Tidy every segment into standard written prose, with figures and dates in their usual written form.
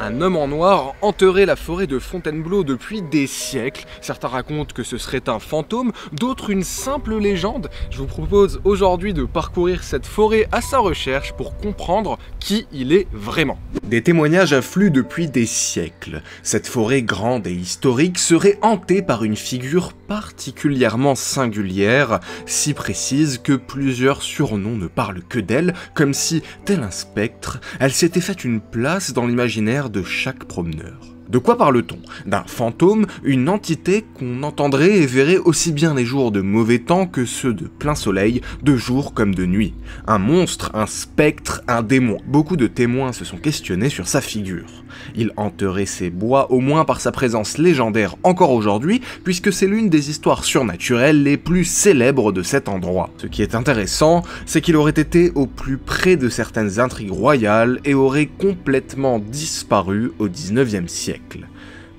Un homme en noir enterrait la forêt de Fontainebleau depuis des siècles. Certains racontent que ce serait un fantôme, d'autres une simple légende. Je vous propose aujourd'hui de parcourir cette forêt à sa recherche pour comprendre qui il est vraiment. Des témoignages affluent depuis des siècles. Cette forêt grande et historique serait hantée par une figure particulièrement singulière, si précise que plusieurs surnoms ne parlent que d'elle, comme si, tel un spectre, elle s'était faite une place dans l'imaginaire de chaque promeneur. De quoi parle-t-on? D'un fantôme, une entité qu'on entendrait et verrait aussi bien les jours de mauvais temps que ceux de plein soleil, de jour comme de nuit. Un monstre, un spectre, un démon. Beaucoup de témoins se sont questionnés sur sa figure. Il hanterait ces bois au moins par sa présence légendaire encore aujourd'hui, puisque c'est l'une des histoires surnaturelles les plus célèbres de cet endroit. Ce qui est intéressant, c'est qu'il aurait été au plus près de certaines intrigues royales et aurait complètement disparu au XIXe siècle.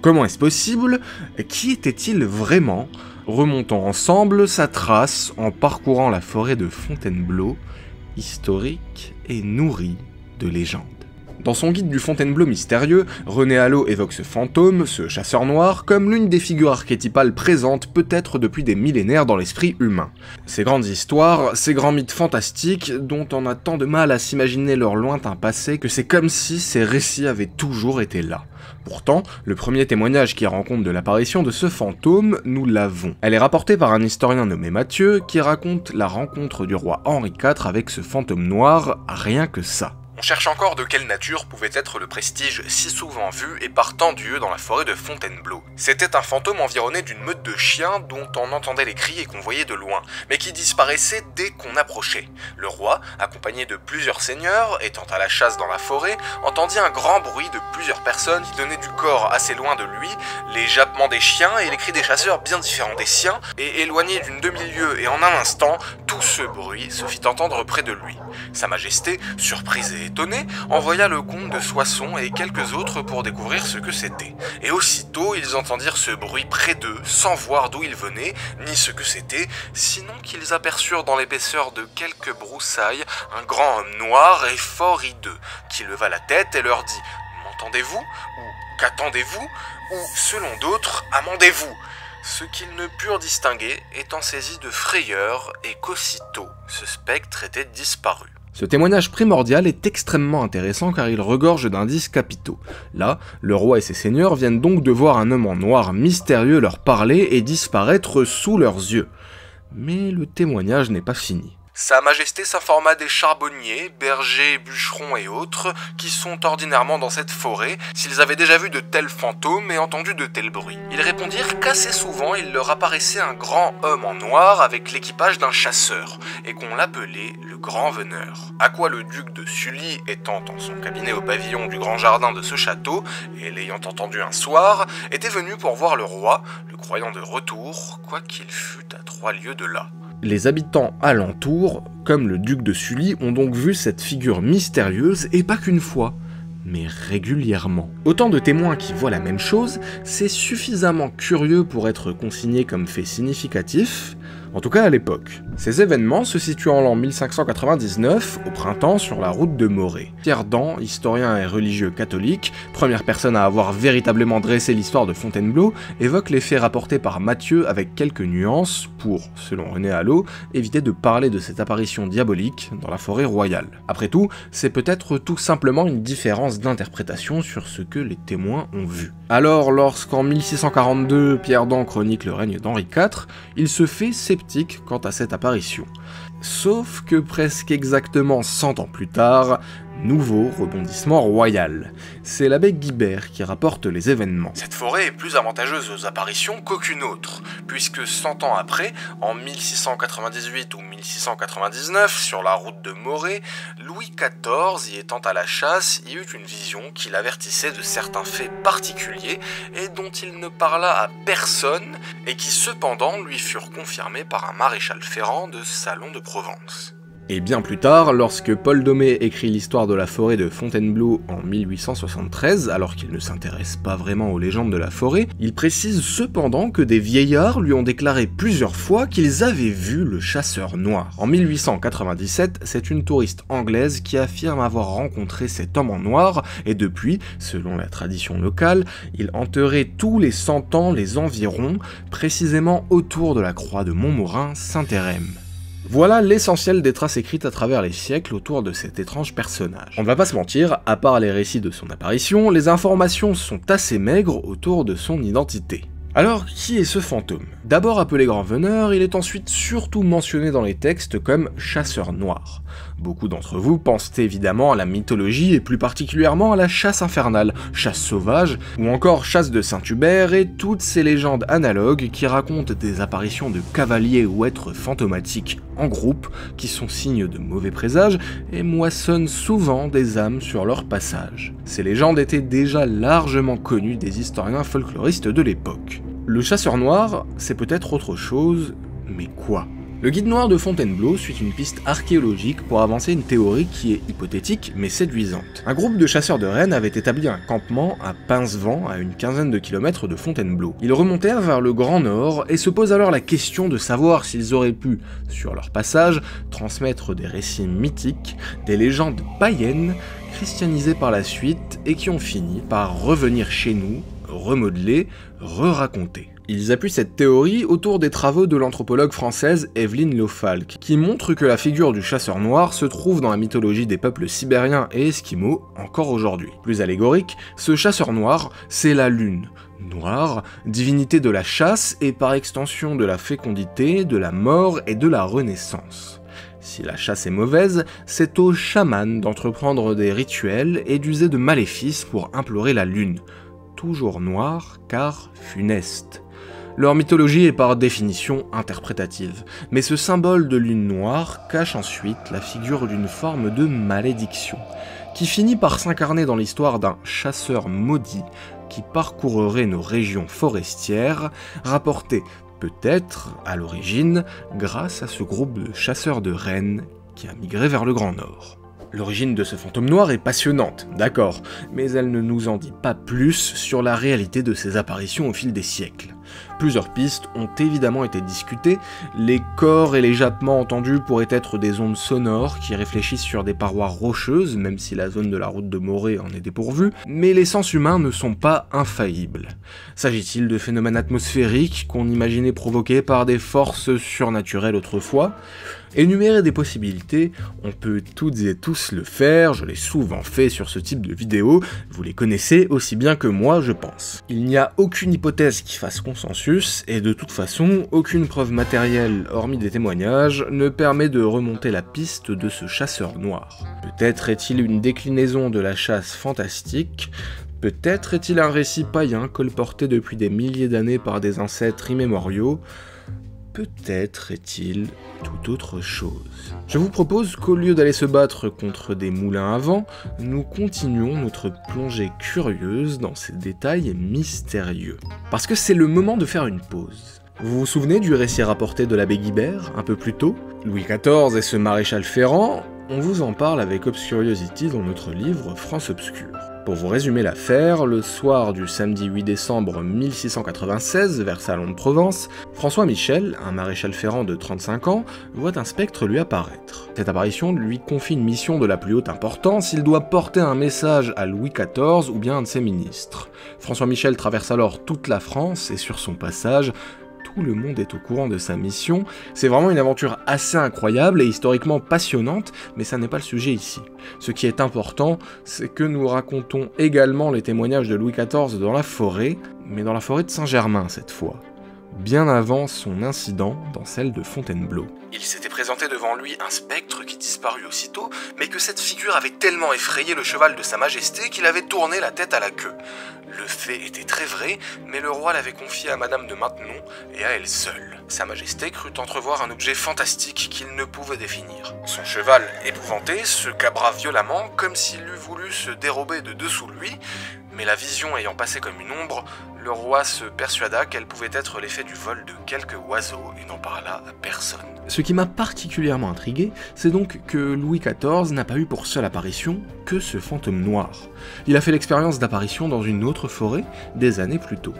Comment est-ce possible? Qui était-il vraiment? Remontons ensemble sa trace en parcourant la forêt de Fontainebleau, historique et nourrie de légendes. Dans son guide du Fontainebleau mystérieux, René Allo évoque ce fantôme, ce chasseur noir, comme l'une des figures archétypales présentes peut-être depuis des millénaires dans l'esprit humain. Ces grandes histoires, ces grands mythes fantastiques, dont on a tant de mal à s'imaginer leur lointain passé que c'est comme si ces récits avaient toujours été là. Pourtant, le premier témoignage qui rend compte de l'apparition de ce fantôme, nous l'avons. Elle est rapportée par un historien nommé Mathieu, qui raconte la rencontre du roi Henri IV avec ce fantôme noir, rien que ça. On cherche encore de quelle nature pouvait être le prestige si souvent vu et par tant d'yeux dans la forêt de Fontainebleau. C'était un fantôme environné d'une meute de chiens dont on entendait les cris et qu'on voyait de loin, mais qui disparaissait dès qu'on approchait. Le roi, accompagné de plusieurs seigneurs, étant à la chasse dans la forêt, entendit un grand bruit de plusieurs personnes qui donnaient du corps assez loin de lui, les jappements des chiens et les cris des chasseurs bien différents des siens, et éloignés d'une demi-lieue et en un instant, tout ce bruit se fit entendre près de lui. Sa Majesté, surprise et étonné, envoya le comte de Soissons et quelques autres pour découvrir ce que c'était. Et aussitôt, ils entendirent ce bruit près d'eux, sans voir d'où il venait, ni ce que c'était, sinon qu'ils aperçurent dans l'épaisseur de quelques broussailles un grand homme noir et fort hideux, qui leva la tête et leur dit « M'entendez-vous » ou « Qu'attendez-vous » ou, selon d'autres, « Amendez-vous » ce qu'ils ne purent distinguer étant saisis de frayeur et qu'aussitôt, ce spectre était disparu. Ce témoignage primordial est extrêmement intéressant car il regorge d'indices capitaux. Là, le roi et ses seigneurs viennent donc de voir un homme en noir mystérieux leur parler et disparaître sous leurs yeux. Mais le témoignage n'est pas fini. Sa Majesté s'informa des charbonniers, bergers, bûcherons et autres, qui sont ordinairement dans cette forêt, s'ils avaient déjà vu de tels fantômes et entendu de tels bruits. Ils répondirent qu'assez souvent il leur apparaissait un grand homme en noir avec l'équipage d'un chasseur, et qu'on l'appelait le Grand Veneur. À quoi le duc de Sully, étant en son cabinet au pavillon du grand jardin de ce château, et l'ayant entendu un soir, était venu pour voir le roi, le croyant de retour, quoiqu'il fût à 3 lieues de là. Les habitants alentours, comme le duc de Sully, ont donc vu cette figure mystérieuse, et pas qu'une fois, mais régulièrement. Autant de témoins qui voient la même chose, c'est suffisamment curieux pour être consigné comme fait significatif, en tout cas à l'époque. Ces événements se situent en l'an 1599, au printemps, sur la route de Morée. Pierre Dent, historien et religieux catholique, première personne à avoir véritablement dressé l'histoire de Fontainebleau, évoque les faits rapportés par Mathieu avec quelques nuances pour, selon René Allo, éviter de parler de cette apparition diabolique dans la forêt royale. Après tout, c'est peut-être tout simplement une différence d'interprétation sur ce que les témoins ont vu. Alors, lorsqu'en 1642, Pierre Dent chronique le règne d'Henri IV, il se fait sceptique quant à cette apparition. Sauf que presque exactement 100 ans plus tard, nouveau rebondissement royal. C'est l'abbé Guibert qui rapporte les événements. Cette forêt est plus avantageuse aux apparitions qu'aucune autre, puisque 100 ans après, en 1698 ou 1699, sur la route de Morée, Louis XIV, y étant à la chasse, y eut une vision qui l'avertissait de certains faits particuliers et dont il ne parla à personne, et qui cependant lui furent confirmés par un maréchal ferrant de Salon de Provence. Et bien plus tard, lorsque Paul Domé écrit l'histoire de la forêt de Fontainebleau en 1873, alors qu'il ne s'intéresse pas vraiment aux légendes de la forêt, il précise cependant que des vieillards lui ont déclaré plusieurs fois qu'ils avaient vu le chasseur noir. En 1897, c'est une touriste anglaise qui affirme avoir rencontré cet homme en noir, et depuis, selon la tradition locale, il hanterait tous les 100 ans les environs, précisément autour de la croix de Montmorin, Saint-Hérem. Voilà l'essentiel des traces écrites à travers les siècles autour de cet étrange personnage. On ne va pas se mentir, à part les récits de son apparition, les informations sont assez maigres autour de son identité. Alors, qui est ce fantôme? D'abord appelé Grand Veneur, il est ensuite surtout mentionné dans les textes comme chasseur noir. Beaucoup d'entre vous pensent évidemment à la mythologie et plus particulièrement à la chasse infernale, chasse sauvage, ou encore chasse de Saint-Hubert et toutes ces légendes analogues qui racontent des apparitions de cavaliers ou êtres fantomatiques en groupe qui sont signes de mauvais présages et moissonnent souvent des âmes sur leur passage. Ces légendes étaient déjà largement connues des historiens folkloristes de l'époque. Le chasseur noir, c'est peut-être autre chose, mais quoi? Le guide noir de Fontainebleau suit une piste archéologique pour avancer une théorie qui est hypothétique mais séduisante. Un groupe de chasseurs de rennes avait établi un campement à Pincevent, à une quinzaine de kilomètres de Fontainebleau. Ils remontèrent vers le Grand Nord et se posent alors la question de savoir s'ils auraient pu, sur leur passage, transmettre des récits mythiques, des légendes païennes, christianisées par la suite et qui ont fini par revenir chez nous, remodelées, re-racontées. Ils appuient cette théorie autour des travaux de l'anthropologue française Evelyn Lofalk, qui montre que la figure du chasseur noir se trouve dans la mythologie des peuples sibériens et esquimaux encore aujourd'hui. Plus allégorique, ce chasseur noir, c'est la lune. Noire, divinité de la chasse et par extension de la fécondité, de la mort et de la renaissance. Si la chasse est mauvaise, c'est aux chamans d'entreprendre des rituels et d'user de maléfices pour implorer la lune. Toujours noire car funeste. Leur mythologie est par définition interprétative, mais ce symbole de lune noire cache ensuite la figure d'une forme de malédiction, qui finit par s'incarner dans l'histoire d'un chasseur maudit qui parcourrait nos régions forestières, rapporté peut-être à l'origine grâce à ce groupe de chasseurs de rennes qui a migré vers le Grand Nord. L'origine de ce fantôme noir est passionnante, d'accord, mais elle ne nous en dit pas plus sur la réalité de ses apparitions au fil des siècles. Plusieurs pistes ont évidemment été discutées, les cors et les jappements entendus pourraient être des ondes sonores qui réfléchissent sur des parois rocheuses, même si la zone de la route de Morée en est dépourvue, mais les sens humains ne sont pas infaillibles. S'agit-il de phénomènes atmosphériques qu'on imaginait provoqués par des forces surnaturelles autrefois ? Énumérer des possibilités, on peut toutes et tous le faire, je l'ai souvent fait sur ce type de vidéo, vous les connaissez aussi bien que moi je pense. Il n'y a aucune hypothèse qui fasse consensus, et de toute façon, aucune preuve matérielle, hormis des témoignages, ne permet de remonter la piste de ce chasseur noir. Peut-être est-il une déclinaison de la chasse fantastique, peut-être est-il un récit païen colporté depuis des milliers d'années par des ancêtres immémoriaux, peut-être est-il tout autre chose. Je vous propose qu'au lieu d'aller se battre contre des moulins à vent, nous continuons notre plongée curieuse dans ces détails mystérieux. Parce que c'est le moment de faire une pause. Vous vous souvenez du récit rapporté de l'abbé Guibert, un peu plus tôt? Louis XIV et ce maréchal Ferrand, on vous en parle avec Obscuriosity dans notre livre France Obscure. Pour vous résumer l'affaire, le soir du samedi 8 décembre 1696, vers Salon de Provence, François Michel, un maréchal Ferrand de 35 ans, voit un spectre lui apparaître. Cette apparition lui confie une mission de la plus haute importance, il doit porter un message à Louis XIV ou bien un de ses ministres. François Michel traverse alors toute la France et sur son passage, tout le monde est au courant de sa mission. C'est vraiment une aventure assez incroyable et historiquement passionnante, mais ça n'est pas le sujet ici. Ce qui est important, c'est que nous racontons également les témoignages de Louis XIV dans la forêt, mais dans la forêt de Saint-Germain cette fois, bien avant son incident dans celle de Fontainebleau. Il s'était présenté devant lui un spectre qui disparut aussitôt, mais que cette figure avait tellement effrayé le cheval de sa majesté qu'il avait tourné la tête à la queue. Le fait était très vrai, mais le roi l'avait confié à Madame de Maintenon et à elle seule. Sa majesté crut entrevoir un objet fantastique qu'il ne pouvait définir. Son cheval, épouvanté, se cabra violemment comme s'il eût voulu se dérober de dessous lui, Mais la vision ayant passé comme une ombre, le roi se persuada qu'elle pouvait être l'effet du vol de quelques oiseaux et n'en parla à personne. Ce qui m'a particulièrement intrigué, c'est donc que Louis XIV n'a pas eu pour seule apparition que ce fantôme noir. Il a fait l'expérience d'apparition dans une autre forêt des années plus tôt.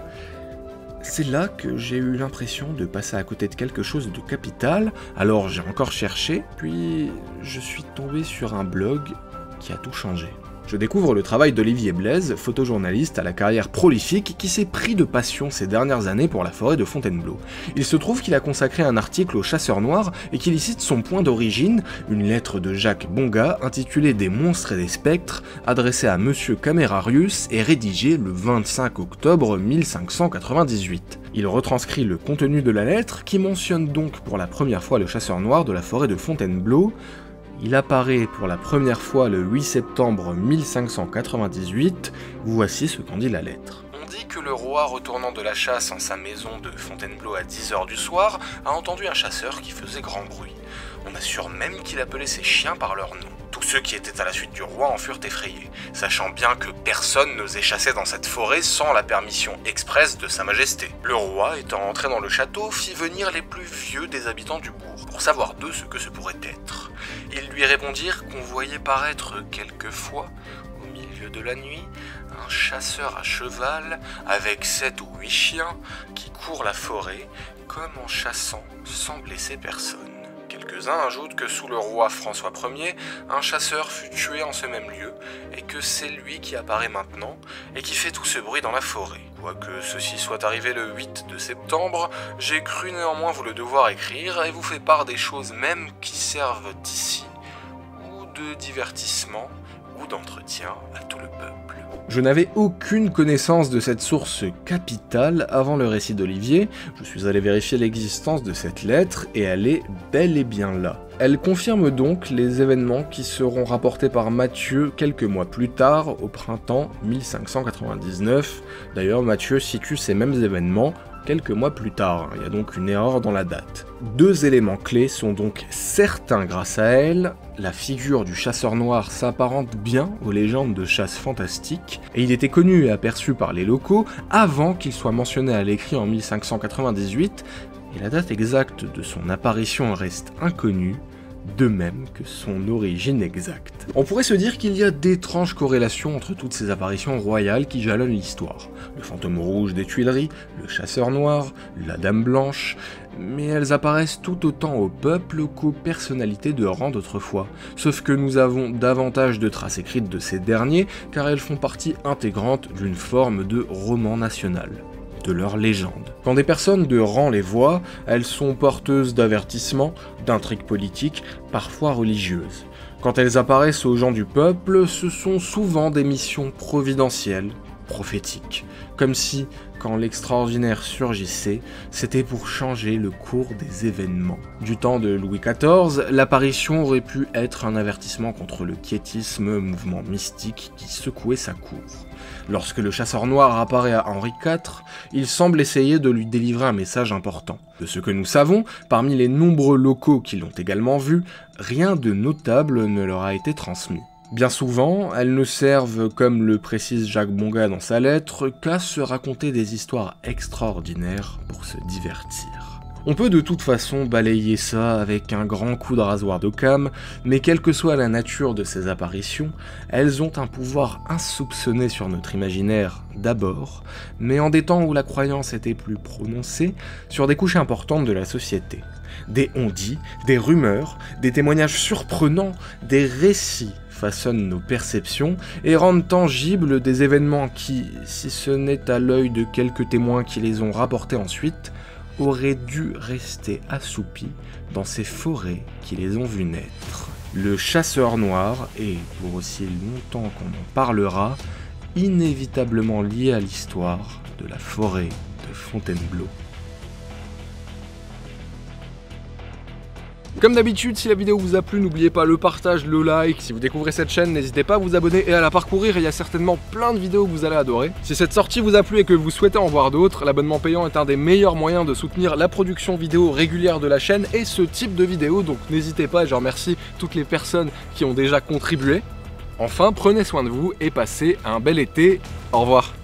C'est là que j'ai eu l'impression de passer à côté de quelque chose de capital, alors j'ai encore cherché, puis je suis tombé sur un blog qui a tout changé. Je découvre le travail d'Olivier Blaise, photojournaliste à la carrière prolifique qui s'est pris de passion ces dernières années pour la forêt de Fontainebleau. Il se trouve qu'il a consacré un article au chasseur noir et qu'il y cite son point d'origine, une lettre de Jacques Bonga intitulée Des monstres et des spectres, adressée à Monsieur Camerarius et rédigée le 25 octobre 1598. Il retranscrit le contenu de la lettre qui mentionne donc pour la première fois le chasseur noir de la forêt de Fontainebleau. Il apparaît pour la première fois le 8 septembre 1598, voici ce qu'en dit la lettre. On dit que le roi, retournant de la chasse en sa maison de Fontainebleau à 10h du soir, a entendu un chasseur qui faisait grand bruit. On assure même qu'il appelait ses chiens par leur nom. Tous ceux qui étaient à la suite du roi en furent effrayés, sachant bien que personne n'osait chasser dans cette forêt sans la permission expresse de sa majesté. Le roi, étant entré dans le château, fit venir les plus vieux des habitants du bourg, pour savoir d'eux ce que ce pourrait être. Ils lui répondirent qu'on voyait paraître quelquefois, au milieu de la nuit, un chasseur à cheval, avec 7 ou 8 chiens, qui court la forêt, comme en chassant, sans blesser personne. Quelques-uns ajoutent que sous le roi François Ier, un chasseur fut tué en ce même lieu, et que c'est lui qui apparaît maintenant, et qui fait tout ce bruit dans la forêt. Quoique ceci soit arrivé le 8 de septembre, j'ai cru néanmoins vous le devoir écrire, et vous fait part des choses même qui servent d'ici, ou de divertissement, ou d'entretien à tout le peuple. Je n'avais aucune connaissance de cette source capitale avant le récit d'Olivier, je suis allé vérifier l'existence de cette lettre et elle est bel et bien là. Elle confirme donc les événements qui seront rapportés par Matthieu quelques mois plus tard, au printemps 1599. D'ailleurs, Matthieu situe ces mêmes événements quelques mois plus tard, il y a donc une erreur dans la date. Deux éléments clés sont donc certains grâce à elle, la figure du chasseur noir s'apparente bien aux légendes de chasse fantastiques, et il était connu et aperçu par les locaux avant qu'il soit mentionné à l'écrit en 1598, et la date exacte de son apparition reste inconnue, de même que son origine exacte. On pourrait se dire qu'il y a d'étranges corrélations entre toutes ces apparitions royales qui jalonnent l'histoire. Le fantôme rouge des Tuileries, le chasseur noir, la dame blanche, mais elles apparaissent tout autant au peuple qu'aux personnalités de rang d'autrefois. Sauf que nous avons davantage de traces écrites de ces derniers, car elles font partie intégrante d'une forme de roman national, de leur légende. Quand des personnes de rang les voient, elles sont porteuses d'avertissements, d'intrigues politiques, parfois religieuses. Quand elles apparaissent aux gens du peuple, ce sont souvent des missions providentielles, prophétiques, comme si, quand l'extraordinaire surgissait, c'était pour changer le cours des événements. Du temps de Louis XIV, l'apparition aurait pu être un avertissement contre le quiétisme, mouvement mystique qui secouait sa cour. Lorsque le chasseur noir apparaît à Henri IV, il semble essayer de lui délivrer un message important. De ce que nous savons, parmi les nombreux locaux qui l'ont également vu, rien de notable ne leur a été transmis. Bien souvent, elles ne servent, comme le précise Jacques Bonga dans sa lettre, qu'à se raconter des histoires extraordinaires pour se divertir. On peut de toute façon balayer ça avec un grand coup de rasoir d'Occam, mais quelle que soit la nature de ces apparitions, elles ont un pouvoir insoupçonné sur notre imaginaire d'abord, mais en des temps où la croyance était plus prononcée, sur des couches importantes de la société. Des on-dit, des rumeurs, des témoignages surprenants, des récits façonnent nos perceptions et rendent tangibles des événements qui, si ce n'est à l'œil de quelques témoins qui les ont rapportés ensuite, auraient dû rester assoupis dans ces forêts qui les ont vus naître. Le chasseur noir est, pour aussi longtemps qu'on en parlera, inévitablement lié à l'histoire de la forêt de Fontainebleau. Comme d'habitude, si la vidéo vous a plu, n'oubliez pas le partage, le like. Si vous découvrez cette chaîne, n'hésitez pas à vous abonner et à la parcourir, il y a certainement plein de vidéos que vous allez adorer. Si cette sortie vous a plu et que vous souhaitez en voir d'autres, l'abonnement payant est un des meilleurs moyens de soutenir la production vidéo régulière de la chaîne et ce type de vidéo, donc n'hésitez pas, je remercie toutes les personnes qui ont déjà contribué. Enfin, prenez soin de vous et passez un bel été. Au revoir.